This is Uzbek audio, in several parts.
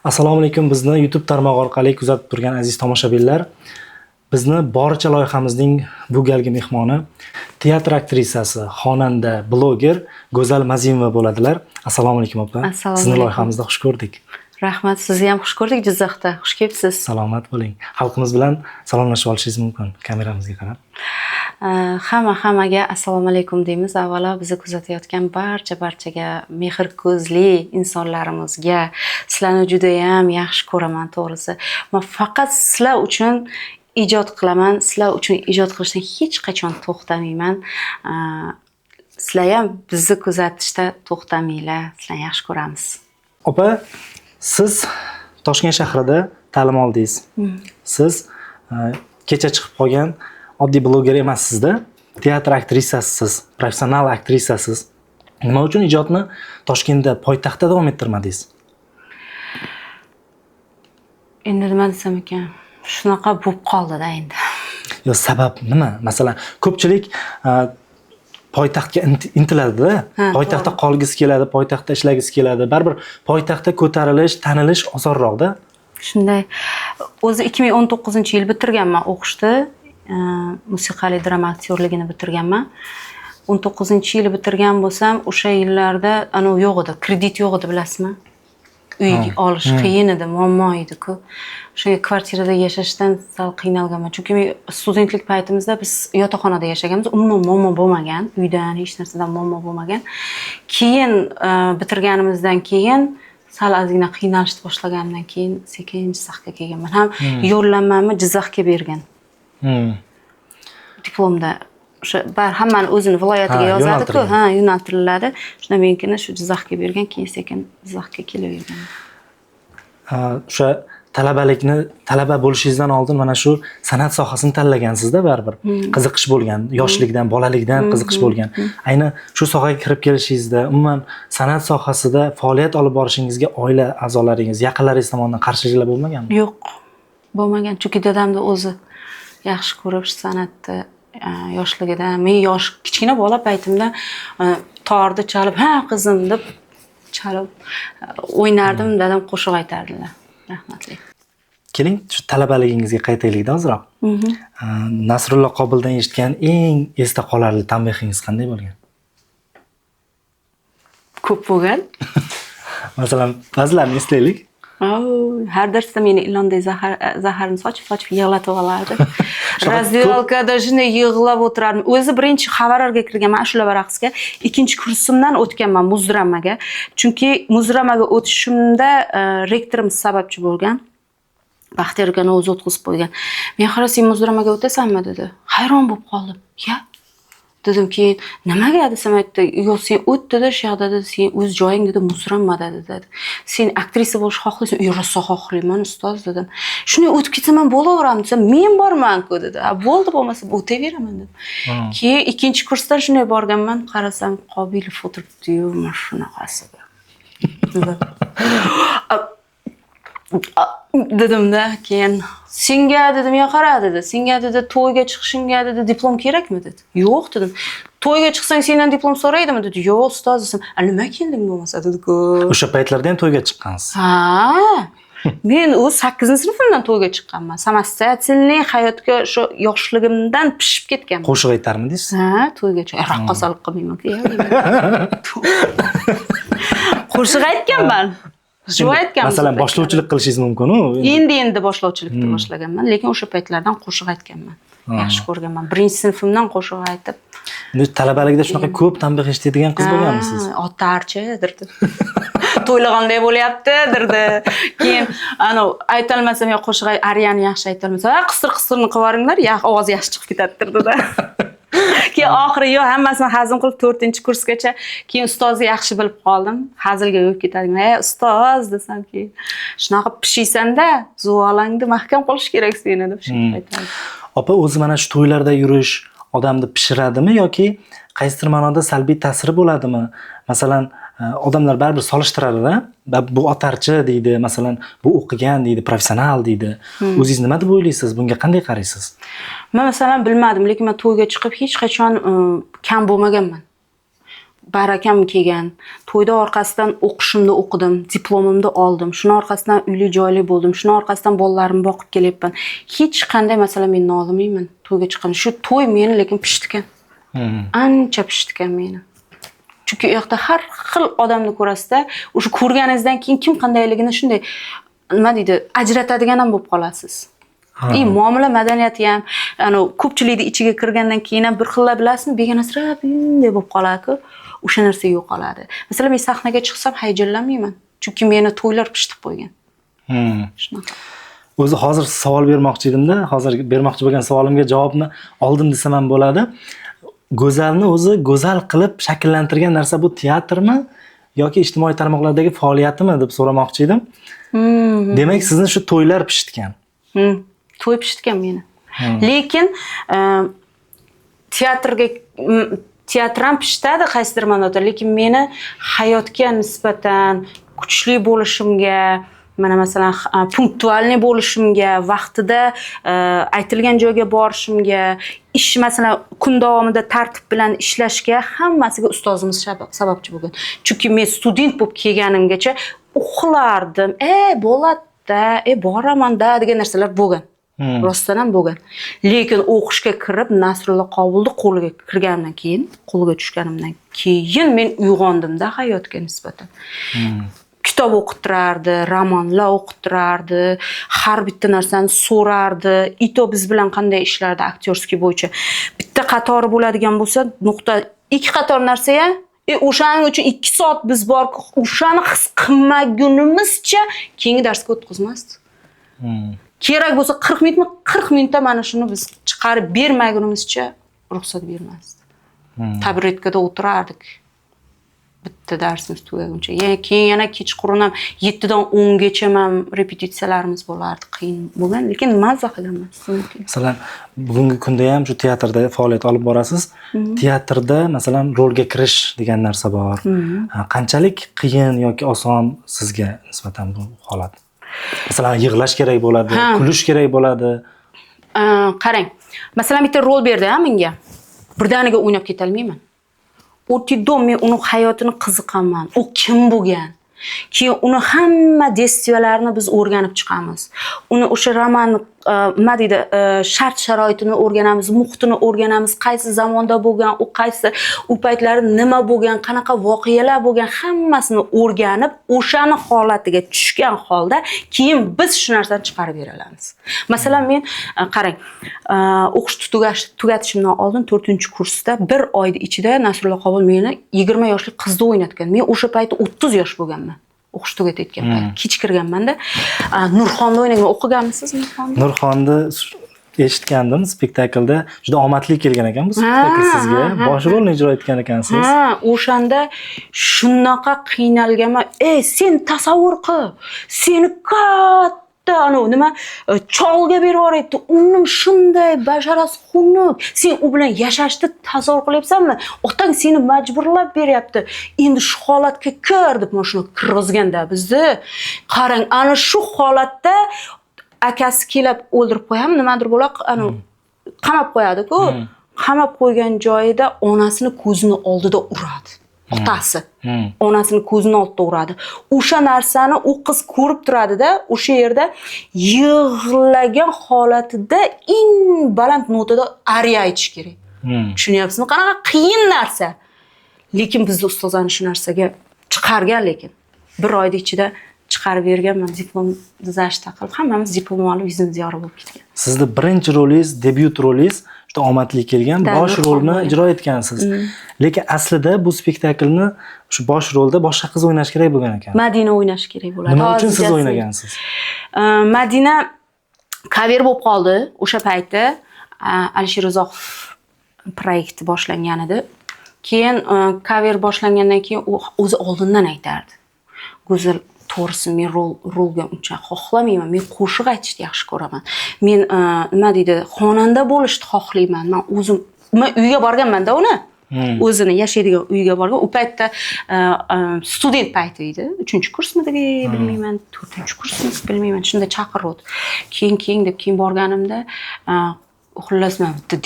Assalomu alaykum, bizni YouTube tarmog'i orqali kuzatib turgan aziz tomoshabinlar. Bizni boricha loyihamizning bu galgi mehmoni teatr aktrisasi, xonanda, bloger Go'zal Mazimova bo'ladilar. Assalomu alaykum opa. Sizni loyihamizda xush ko'rdik. Rahmat, sizni ham xush ko'rdik Jizzaxda. Xush kelibsiz. Salomat bo'ling. Xalqimiz bilan salomlashib olishingiz mumkin kameramizga qarab. Hammaga assalomu alaykum deymiz. Avvalo bizni kuzatayotgan barchaga, mehr ko'zli insonlarimizga sizlarni juda ham yaxshi ko'raman, to'g'risi. Men faqat sizlar uchun ijod qilaman, sizlar uchun ijod qilishdan hech qachon to'xtamayman. Sizlar ham bizni kuzatishda to'xtamanglar. Sizlarni yaxshi ko'ramiz. Opa, siz Toshkent shahrida ta'lim oldingiz. Siz kecha chiqib qolgan oddiy bloger emassizda, teatr aktrisasiz, professional aktrisasiz. Nima uchun ijodni Toshkentda, poytaxtda davom ettirmadingiz? Endi nima desam ekan? Shunaqa bo'lib qoldi-da endi. Yo, sabab nima? Masalan, ko'pchilik poytaxtga intiladi-da. Poytaxtda qolgisi keladi, poytaxtda ishlagisi keladi. Baribir poytaxtda ko'tarilish, tanilish osonroq-da. Shunday. O'zi 2019-yil bitirganman o'qishni. Musiqali drama aktyorligini bitirganman. 19-yili bitirgan bo'lsam, o'sha yillarda yo'q edi, kredit yo'q edi, bilasizmi? Uy olish qiyin edi, muammo edi-ku. O'sha kvartirada yashashdan sal qiynalganman. Chunki studentlik paytimizda biz yotoqxonada yashaganmiz, umuman muammo bo'lmagan, uydan hech narsadan muammo bo'lmagan. Keyin bitirganimizdan keyin sal ozgina qiynalishni boshlagandan keyin sekin Jizzaxga kelganman. Ham yo'llanmamni Jizzaxga bergan. Diplomda o'sha hammani o'zini viloyatiga yozadi-ku, yo'naltiriladi. Shunda menikini shu Jizzaxga bergan, keyin sekin Jizzaxga kelavergan. O'sha talaba bo'lishingizdan oldin mana shu san'at sohasini tanlagansizda baribir. Qiziqish bo'lgan, yoshlikdan, bolalikdan qiziqish bo'lgan. Ayni shu sohaga kirib kelishingizda, umuman san'at sohasida faoliyat olib borishingizga oila a'zolaringiz, yaqinlaringiz tomonidan qarshiliklar bo'lmaganmi? Yo'q, bo'lmagan. Chunki dadamni o'zi yaxshi ko'rib san'atni yoshligidan, men kichkina bola paytimda torda chalib, "Ha, qizim" deb chalib o'ynardim, dadam qo'shiq aytardilar. Rahmatli. Keling, shu talabaligingizga qaytaylik-da ozroq. Nasrullo Qobildan eshitgan eng esda qolarli tanbehingiz qanday bo'lgan? Ko'p bo'lgan. Masalan, ba'zilarini eslaylik. Har darsda meni ilonday zaharni sochib yig'latib olardi. Razdelkada shunday yig'lab o'tirardim. O'zi birinchi xabarlarga kirganman ashula va raqsga. Ikkinchi kursimdan o'tganman muzdramaga. Chunki muzdramaga o'tishimda rektorimiz sababchi bo'lgan. Baxtiyor akani o'zi o'tkazib qo'ygan. Men qarasam muzdramaga o'tasanmi dedi. Hayron bo'lib qoldim. Ya dedim, keyin nimaga desam aytdi, "Yo'q, sen o't" dedi, "shu yoqda dedi, sen o'z joying dedi, muzramada" dedi. "Sen aktrisa bo'lishni xohlaysan?" "Rosa xohlayman, ustoz" dedim. "Shunday o'tib ketsam ham bo'laveram" desam, "Men borman-ku" dedi. "Bo'ldi, bo'lmasa o'taveraman" dedim. Keyin ikkinchi kursdan shunday borganman, qarasam Qobilov o'tiribdi-yu, shunaqasiga. Dedimda, keyin "Senga" dedim, "yo qara" dedi. "Senga" dedi, "to'yga chiqishingga" dedi, "diplom kerakmi" dedi. "Yo'q" dedim. "To'yga chiqsang sendan diplom so'raydimi" dedi. "Yo'q ustoz" desam, "Nima kelding bo'lmasa" dedi-ku. O'sha paytlarda ham to'yga chiqqansiz. Men 8-sinfimdan to'yga chiqqanman. Samostoятельный hayotga shu yoshligimdan pishib ketganman. Qo'shiq aytarmidingiz? To'ygacha raqqosalik qilmayman-ku. Qo'shiq aytganman. Shu aytganman. Masalan, boshlovchilik qilishingiz mumkin-ku. Endi boshlovchilikni boshlaganman, lekin o'sha paytlardan qo'shiq aytganman. Yaxshi ko'rganman. Birinchi sinfimdan qo'shiq aytib. Talabaligida shunaqa ko'p tanbeh eshitadigan qiz bo'lganmisiz? Otarchi dirdi. To'ylaganday bo'lyapti dirdi. Keyin aytolmasam yo qo'shiq ariyani yaxshi aytolmasam, qistir-qistirni qilvaringlar, ovoz yaxshi chiqib ketadi dirdi-da. Keyin oxiri hammasini hazm qilib 4-kursgacha, keyin ustozni yaxshi bilib qoldim. Hazilga yo'q ketadigan. "Ey ustoz" desamki, "Shunaqa pishiysanda, zuvalangni mahkam qilish kerak seni" deb shunday aytadi. Opa, o'zi mana shu to'ylarda yurish odamni pishiradimi yoki qaysidir ma'noda salbiy ta'siri bo'ladimi? Masalan, odamlar baribir solishtiradi-da. Bu otarchi deydi, masalan, bu o'qigan deydi, professional deydi. O'zingiz nima deb o'ylaysiz? Bunga qanday qaraysiz? Men masalan bilmadim, lekin men to'yga chiqib hech qachon kam bo'lmaganman. barakam kelgan. To'yda orqasidan o'qishimni o'qidim, diplomimni oldim. Shuni orqasidan uyli joyli bo'ldim. Shuni orqasidan bolalarimni boqib kelyapman. Hech qanday masala men nolimayman to'yga chiqqan. Shu to'y meni lekin pishitgan. Ancha pishitgan meni. Chunki u yoqda har xil odamni ko'rasizda, o'sha ko'rganingizdan keyin kim qandayligini shunday nima deydi, ajratadigan ham bo'lib qolasiz. Muomala madaniyati ham, ko'pchilikning ichiga kirgandan keyin ham bir xillar bilasizmi, begonasirab bunday bo'lib qoladi-ku, o'sha narsa yo'qoladi. Masalan, men sahnaga chiqsam hayajonlanmayman, chunki meni to'ylar pishitib qo'ygan. Shunaqa. O'zi hozir savol bermoqchi edimda, hozir bermoqchi bo'lgan savolimga javobni oldim desam ham bo'ladi. Go'zalni o'zi go'zal qilib shakllantirgan narsa bu teatrmi yoki ijtimoiy tarmoqlardagi faoliyatimi deb so'ramoqchi edim. Demak, sizni shu to'ylar pishitgan. To'y pishitgan meni. Lekin teatr ham pishitadi qaysidir ma'noda, lekin meni hayotga nisbatan kuchli bo'lishimga, mana masalan punktualniy bo'lishimga, vaqtida aytilgan joyga borishimga, ish masalan kun davomida tartib bilan ishlashga hammasiga ustozimiz sababchi bo'lgan. Chunki men student bo'lib kelganimgacha uxlardim. Bo'ladi-da, boraman-da degan narsalar bo'lgan. Rostdan ham bo'lgan. Lekin o'qishga kirib Nasrullo Qobulni qo'liga kirganimdan keyin, qo'liga tushganimdan keyin men uyg'ondim-da hayotga nisbatan. Kitob o'qitirardi, romanlar o'qitirardi, har bitta narsani so'rardi. Ito biz bilan qanday ishlardi aktyorskiy bo'yicha. Bitta qatori bo'ladigan bo'lsa, nuqta, ikki qator narsa-ya, o'shaning uchun 2 soat biz bor, o'shani his qilmagunimizcha keyingi darsga o'tkazmasdi. Kerak bo'lsa 40 minutmi, 40 minutda mana shuni biz chiqarib bermagunimizcha ruxsat bermasdi. Taburetkada o'tirardik. Bitta darsimiz tugaguncha. Keyin yana kechqurun ham 7 dan 10 gacha ham repetitsiyalarimiz bo'lardi. Qiyin bo'lgan, lekin mazza qilganman. Masalan, bugungi kunda ham shu teatrda faoliyat olib borasiz. Teatrda masalan rolga kirish degan narsa bor. Qanchalik qiyin yoki oson sizga nisbatan bu holat? Masalan, yig'lash kerak bo'ladi, kulish kerak bo'ladi. Qarang. Masalan, bitta rol berdi-a menga. Birdaniga o'ynab keta olmayman. O'tidom men uni hayotini qiziqaman. U kim bo'lgan? Keyin uni hamma destiyalarni biz o'rganib chiqamiz. Uni o'sha roman nima deydi, shart-sharoitini o'rganamiz, muhitini o'rganamiz, qaysi zamonda bo'lgan, u qaysi u paytlari nima bo'lgan, qanaqa voqealar bo'lgan, hammasini o'rganib, o'shani holatiga tushgan holda keyin biz shu narsani chiqarib bera olamiz. Masalan, men qarang, o'qishni tugatishimdan oldin 4-kursda 1 oyning ichida Nasrullo Qobul meni 20 yoshli qizni o'ynatgan. Men o'sha paytda 30 yosh bo'lganman. O'qish tugatayotgan payt. Kech kirganman-da. Nurxonni o'ynagan, o'qiganmisiz Nurxonni? Nurxonni eshitgandim, spektaklda juda omadli kelgan ekan bu spektakl sizga. Bosh rolni ijro etgan ekansiz. O'shanda shunaqa qiynalganman. Sen tasavvur qil. Seni nima cholga berib yuboryapti. Uni shunday basharasi xunuk. Sen u bilan yashashni tasavvur qilyapsanmi? Otang seni majburlab beryapti. Endi shu holatga kir deb mana shuni kirgizganda bizni. Qarang, ana shu holatda akasi kelib o'ldirib qo'yam, nimadir bo'lib, qamab qo'yadi-ku. Qamab qo'ygan joyida onasini ko'zini oldida uradi. Otasi onasini ko'zini oldida uradi. O'sha narsani u qiz ko'rib turadi-da, o'sha yerda yig'lagan holatida eng baland notada ariya aytish kerak. Tushunyapsizmi? Qanaqa qiyin narsa. Lekin bizning ustozlarni shu narsaga chiqargan, lekin 1 oyning ichida chiqarib berganman, diplom zashta qilib, hammamiz diplom olib yuzimiz yorug' bo'lib ketgan. Sizning birinchi rolingiz, debyut rolingiz juda omadli kelgan, bosh rolni ijro etgansiz. Lekin aslida bu spektaklni shu bosh rolda boshqa qiz o'ynash kerak bo'lgan ekan. Madina o'ynash kerak bo'ladi. Nima uchun siz o'ynagansiz? Madina cover bo'lib qoldi o'sha paytda. Alisher Uzoqov proyekti boshlangan edi. Keyin cover boshlangandan keyin u o'zi oldindan aytardi. Go'zal, to'g'risi men rolga uncha xohlamayman. Men qo'shiq aytishni yaxshi ko'raman. Men nima deydi, xonanda bo'lishni xohlayman. Men o'zim uyga borganman-da uni. O'zini yashaydigan uyga borgan. U paytda student payti edi. 3-kursmidiki, bilmayman, 4-kursmi, bilmayman. Shunda chaqirdi. Keyin deb keyin borganimda xullas men bitta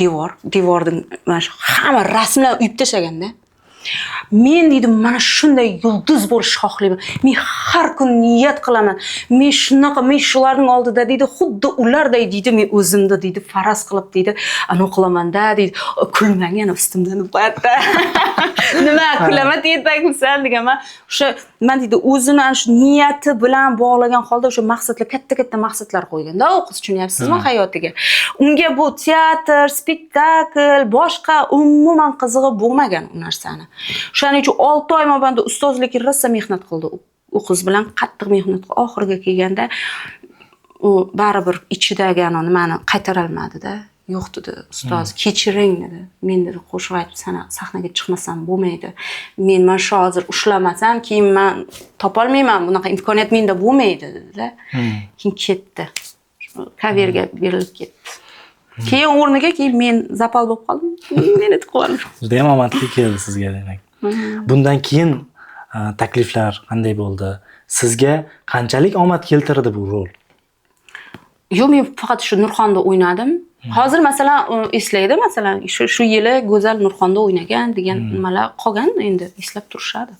devorning mana shu hamma rasmlar uyib tashlaganda. men deydi mana shunday yulduz bo'lishni xohlayman, men har kun niyat qilaman, men shunaqa, men shularning oldida deydi xuddi ularday deydi men o'zimda deydi faraz qilib deydi anaqa qilamanda deydi, kulmang yana ustimdan uparda nima kulaman deyapsan deganman. O'sha men deydi o'zini ana shu niyati bilan bog'lagan holda o'sha maqsadlar, katta maqsadlar qo'yganda u qiz, tushunyapsizmi hayotiga. Unga bu teatr, spektakl, boshqa umuman qizig'i bo'lmagan u narsani. O'shaning uchun 6 oy mobaynida ustozlikka rosa mehnat qildi. U qiz bilan qattiq mehnat qildi. Oxiriga kelganda u baribir ichidagi nimani qaytara olmadi-da. Yo'q dedi, ustoz, kechiring dedi. Men dedi qo'shiq aytib sahnaga chiqmasam bo'lmaydi. Men mana shu hozir ushlamasam, keyin men topolmayman, bunaqa imkoniyat menda bo'lmaydi dedi-da. Keyin ketdi. Kaverga berilib ketdi. Keyin o'rniga men zapal bo'lib qoldim. Meni qildim. Juda ham omadli keldi sizga demak. Bundan keyin takliflar qanday bo'ldi? Sizga qanchalik omad keltirdi bu rol? Yo'q, men faqat shu Nurxonda o'ynadim. Hozir masalan eslaydi, masalan shu yili Go'zal Nurxonda o'ynagan degan nimalar qolgan, endi eslab turishadi.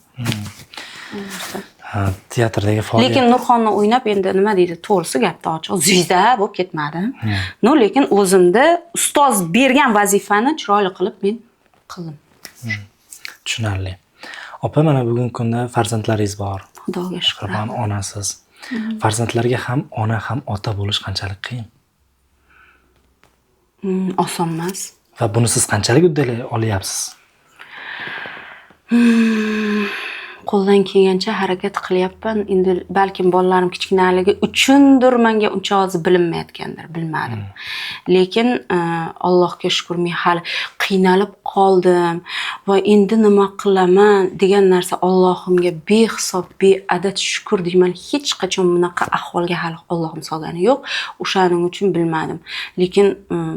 Teatrdagi faoliyat. Lekin Nurxonni o'ynab endi nima deydi, to'g'risi gapni ochiq, ziyda bo'lib ketmadim. No, lekin o'zimda ustoz bergan vazifani chiroyli qilib men qildim. Tushunarli. Opa, mana bugungi kunda farzandlaringiz bor. Xudoga shukr. Mehribon onasiz. Farzandlarga ham ona ham ota bo'lish qanchalik qiyin? Oson emas. Va buni siz qanchalik uddalay olyapsiz? Qo'ldan kelgancha harakat qilyapman. Endi balkim bolalarim kichkinaligi uchundir menga uncha hozir bilinmayotgandir, bilmadim. Lekin Allohga shukr, men hali qiynalib qoldim va endi nima qilaman degan narsa Allohimga behisob, beadad shukr deyman. Hech qachon bunaqa ahvolga hali Allohim solgani yo'q. O'shaning uchun bilmadim. Lekin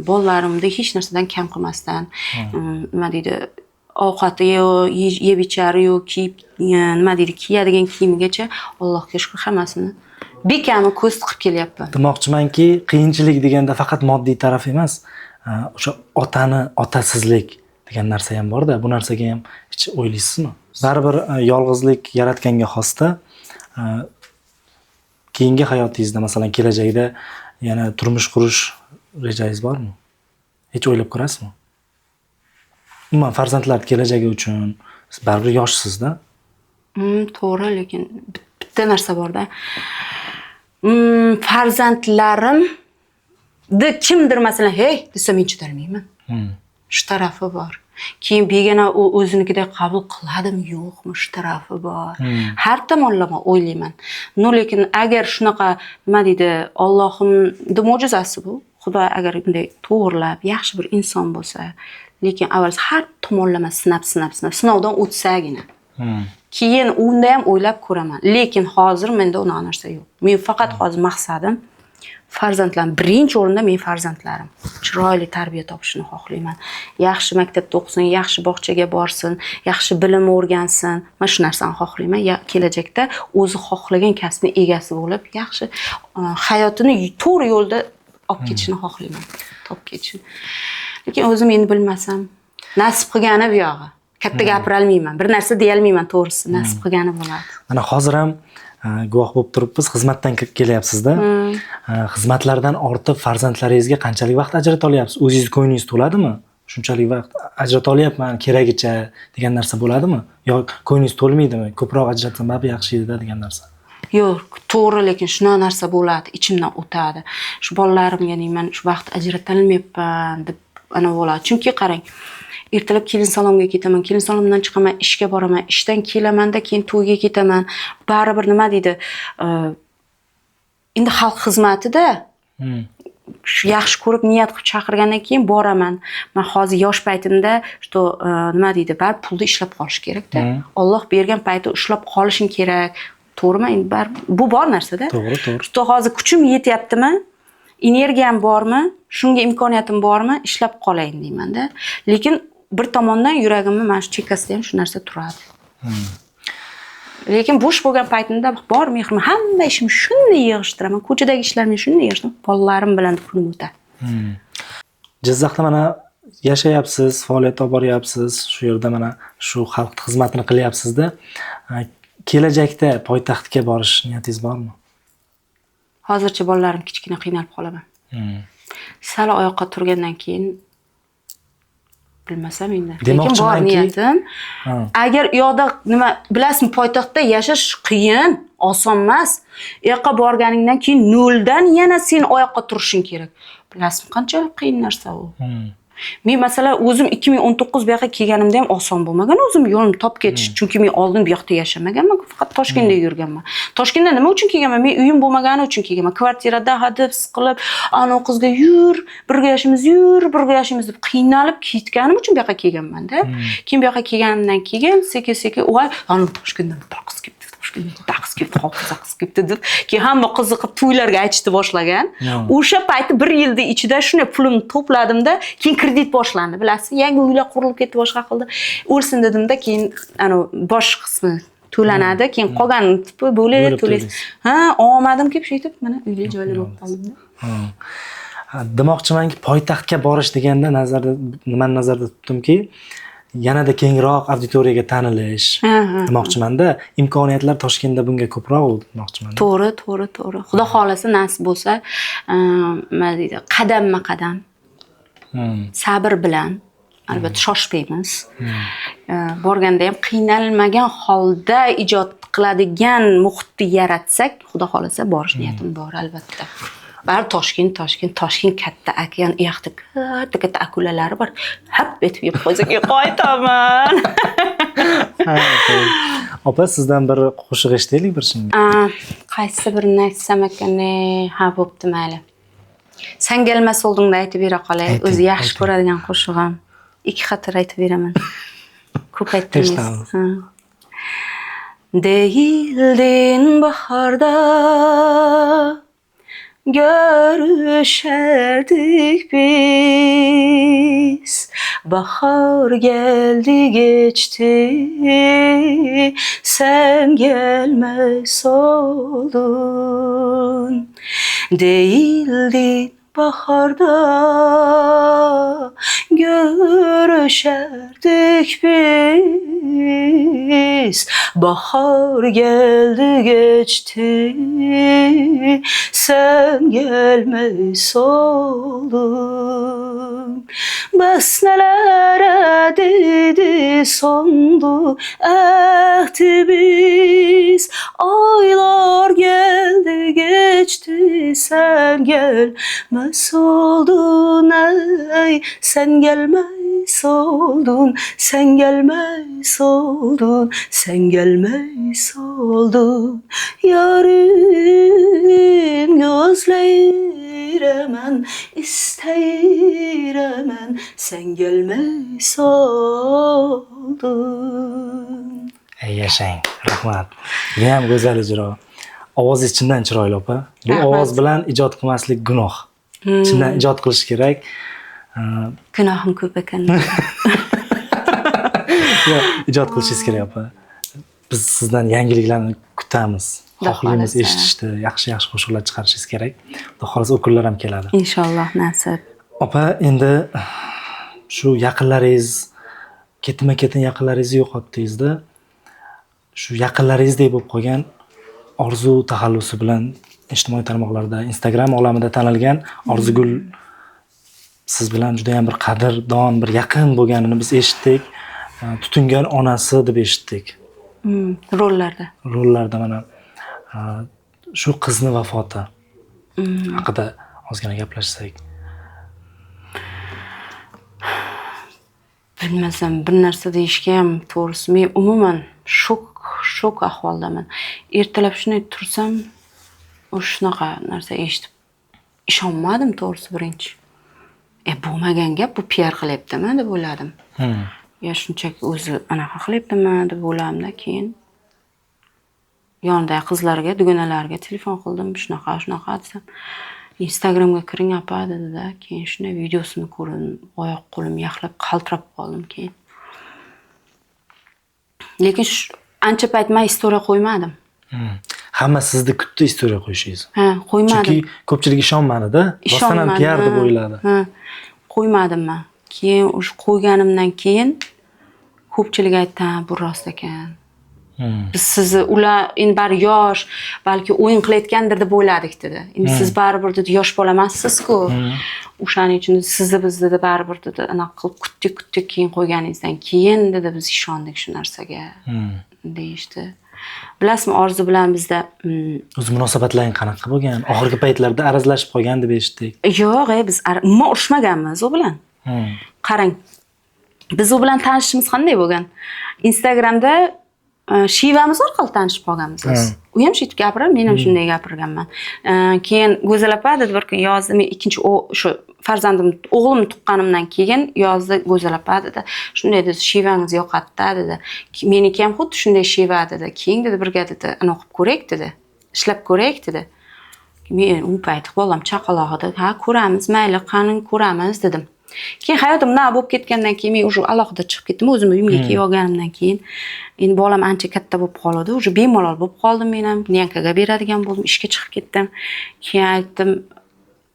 bolalarimni hech narsadan kam qilmasdan, nima deydi, ovqati yeb ichari kiyib, nima deydi, kiyadigan kiyimigacha Allohga shukr hammasini bekami ko'z tiqib kelyapman. Demoqchimanki, qiyinchilik deganda faqat moddiy taraf emas, o'sha otasizlik degan narsa ham bor-da. Bu narsaga ham hech o'ylaysizmi? Baribir yolg'izlik yaratganga xosda keyingi hayotingizda, masalan, kelajakda yana turmush qurish rejangiz bormi? Hech o'ylab ko'rasizmi? Umuman farzandlar kelajagi uchun siz baribir yoshsizda. To'g'ri, lekin bitta narsa bor-da. Farzandlarimni kimdir masalan, "Hey" desa men chidolmayman. Shu tarafi bor. Keyin begona u o'zinikidek qabul qiladimi, yo'qmi, shu tarafi bor. Har tomonlama o'ylayman. No, lekin agar shunaqa, nima deydi, Allohimning mo'jizasi bu. Xudo agar bunday to'g'rilab, yaxshi bir inson bo'lsa, lekin avval har tomonlama sinovdan o'tsagina. Keyin unda ham o'ylab ko'raman. Lekin hozir menda unaqa narsa yo'q. Men faqat hozir maqsadim farzandlarim, birinchi o'rinda men farzandlarim chiroyli tarbiya topishini xohlayman. Yaxshi maktabda o'qisin, yaxshi bog'chaga borsin, yaxshi bilim o'rgansin. Men shu narsani xohlayman. Kelajakda o'zi xohlagan kasbining egasi bo'lib, yaxshi hayotini to'g'ri yo'lda olib ketishini xohlayman. Topib ketishini. Lekin o'zim endi bilmasam, nasib qilgani bu yog'i. Katta gapira olmayman, bir narsa deya olmayman, to'g'risi, nasib qilgani bo'ladi. Mana hozir ham guvoh bo'lib turibmiz, xizmatdan kelyapsiz-da. Xizmatlardan ortib farzandlaringizga qanchalik vaqt ajrata olyapsiz? O'zingiz ko'nglingiz to'ladimi? Shunchalik vaqt ajrata olyapman, keragicha degan narsa bo'ladimi? Yo ko'nglingiz to'lmaydimi? Ko'proq ajratsam baribir yaxshi edi degan narsa. Yo'q, to'g'ri, lekin shunaqa narsa bo'ladi, ichimdan o'tadi. Shu bolalarimga deyman, shu vaqt ajrata olmayapman deb ana bo'ladi. Chunki qarang, ertalab kelin salomga ketaman, kelin salomdan chiqaman, ishga boraman, ishdan kelamanda keyin to'yga ketaman. Baribir nima deydi? Endi xalq xizmatida yaxshi ko'rib niyat qilib chaqirgandan keyin boraman. Men hozir yosh paytimda shu nima deydi? Baribir pulni ishlab qolish kerak-da. Alloh bergan payti ushlab qolishing kerak. To'g'rimi? Endi bu bor narsa-da. To'g'ri. Shu hozir kuchim yetyaptimi? Energiyam bormi? Shunga imkoniyatim bormi? Ishlab qolayin deyman-da. Lekin bir tomondan yuragimni mana shu chekkasida ham shu narsa turadi. Lekin bo'sh bo'lgan paytimda bor mehrim, hamma ishim shunday yig'ishtiraman, ko'chadagi ishlarimni shunday yig'ishtiraman, bolalarim bilan kunim o'tadi. Jizzaxda mana yashayapsiz, faoliyat olib boryapsiz, shu yerda mana shu xalq xizmatini qilyapsiz-da. Kelajakda poytaxtga borish niyatingiz bormi? Hozircha bolalarim kichkina qiynalib qolaman. Sal oyoqqa turgandan keyin bilmasam endi. Lekin bor niyatim. Agar u yoqda nima bilasizmi, poytaxtda yashash qiyin, oson emas. U yoqqa borganingdan keyin noldan yana sen oyoqqa turishing kerak. Bilasizmi, qanchalik qiyin narsa u. Men masalan o'zim 2019 bu yoqqa kelganimda ham oson bo'lmagan, o'zim yo'lim topib ketish. Chunki men oldin bu yoqda yashamaganman, faqat Toshkentda yurganman. Toshkentda nima uchun kelganman? Men uyim bo'lmagani uchun kelganman. Kvartirada hadib siqilib, ana qizga yur, birga yashaymiz deb qiynalib ketganim uchun bu yoqqa kelganman-da. Keyin bu yoqqa kelganimdan keyin sekin-sekin, voy, ana Toshkentdan qiz kelibdi. Qiz kelibdi deb keyin hamma qiziqib to'ylarga aytishni boshlagan. O'sha payti 1 yilda ichida shunday pulimni to'pladim-da, keyin kredit boshlandi, bilasiz. Yangi uylar qurilib ketdi, boshqa qildi. O'lsin dedim-da, keyin ana bosh qismi to'lanadi, keyin qolgan bo'ladi to'laysiz. Omadim kelib shaytib, mana uyli joyli bo'lib qoldim-da. Demoqchimanki, poytaxtga borish deganda nimani nazarda tutdimki, yanada kengroq auditoriyaga tanilish demoqchimanda, imkoniyatlar Toshkentda bunga ko'proq demoqchiman. To'g'ri. Xudo xolasa nasib bo'lsa, nima deydi, qadamma-qadam, sabr bilan, albatta shoshmaymiz. Borganda ham qiynalmagan holda ijod qiladigan muhitni yaratsak, xudo xolasa borish niyatim bor, albatta. Bar Toshkent katta okean, u yoqda katta akulalari bor. Hap etib yeb qo'ysak, qaytaman. Opa, sizdan bir qo'shiq eshitaylik bir shunga. Qaysi birini aytsam ekan, ha bo'pti, mayli. Sen gelmas oldingda aytib bera qolay. O'zi yaxshi ko'radigan qo'shig'im. 2 xatir aytib beraman. Ko'p aytdingiz. Değildin baharda, görüşerdik biz. Bahar geldi geçti, sen gelmez oldun. Değildin baharda, görüşerdik biz. Bahar geldi geçti, sen gelmez oldun. Bas nelere dedi sondu ehdimiz. Aylar geldi geçti, sen gelmez oldun ey. Sen gelmez oldun, sen gelmez oldun, sen gelmez oldun. Yarın gözleyiremen, isteyiremen, sen gelmez oldun. Ey yaşayın, rahmat. Niyam go'zal ijro. Ovozingiz chindan chiroyli opa. Bu ovoz bilan ijod qilmaslik gunoh. Chindan ijod qilish kerak. Gunohim ko'p ekan. Ijod qilishingiz kerak opa. Biz sizdan yangiliklarni kutamiz. Xohlaymiz eshitishni, yaxshi qo'shiqlar chiqarishingiz kerak. Xudo xolasa u kunlar ham keladi. Inshaalloh nasib. Opa, endi shu yaqinlaringiz ketma-ketin yaqinlaringizni yo'qotdingiz-da. Shu yaqinlaringizdek bo'lib qolgan Orzu taxallusi bilan ijtimoiy tarmoqlarda, Instagram olamida tanilgan Orzugul siz bilan juda ham bir qadrdon, bir yaqin bo'lganini biz eshitdik. Tutingan onasi deb eshitdik. Rollarda mana shu qizni vafoti haqida ozgina gaplashsak. Bilmasam, bir narsa deyishga ham to'g'risi, men umuman shok ahvoldaman. Ertalab shunday tursam, shunaqa narsa eshitib ishonmadim to'g'risi birinchi. Bo'lmagan gap, bu PR qilyaptimi deb o'yladim. Ya shunchaki o'zi anaqa qilyaptimi deb o'ylamda, keyin yonidagi qizlarga, dugonalarga telefon qildim, shunaqa desam, Instagramga kiring apa dedi-da, keyin shunday videosini ko'rdim, oyoq qo'lim yaxlab qaltirab qoldim keyin. Lekin ancha payt men istoriya qo'ymadim. Hamma sizni kutdi istoriya qo'yishingiz. Qo'ymadim. Chunki ko'pchilik ishonmadi-da, bostan ham PR deb o'yladi. Qo'ymadim men. keyin o'sha qo'yganimdan keyin ko'pchilik aytdi, "Ha, bu rost ekan." Biz sizni ular endi bari yosh, balki o'yin qilayotgandir deb o'yladik dedi. Endi siz baribir dedi yosh bola emassiz-ku. O'shaning uchun sizni biz dedi baribir dedi anaqa qilib kutdik keyin qo'yganingizdan keyin dedi biz ishondik shu narsaga deyishdi. Bilasizmi, Orzu bilan bizda o'z munosabatlaring qanaqa bo'lgan? Oxirgi paytlarda arazlashib qolgan deb eshitdik. yo'q, biz umuman urushmaganmiz u bilan. Qarang. Biz u bilan tanishishimiz qanday bo'lgan? Instagramda Shivamiz orqali tanishib qolganmiz biz. U ham shunday gapiradi, men ham shunday gapirganman. Keyin Go'zal opa dedi bir kun yozdi, men ikkinchi o'sha farzandim, o'g'lim tuqqanimdan keyin yozdi Go'zal opa dedi. Shunday dedi, Shivangiz yoqadi-da dedi. Meniki ham xuddi shunday Shiva dedi. Keyin dedi birga dedi, anaqa qilib ko'raylik dedi. Ishlab ko'raylik dedi. Men u payt bolam chaqaloq edi. Ha, ko'ramiz, mayli, qani ko'ramiz dedim. Keyin hayotim nima bo'lib ketgandan keyin men o'sha alohida chiqib ketdim, o'zim uyimga kelib olganimdan keyin endi bolam ancha katta bo'lib qoldi, o'sha bemalol bo'lib qoldim men ham, Nyankaga beradigan bo'ldim, ishga chiqib ketdim. Keyin aytdim,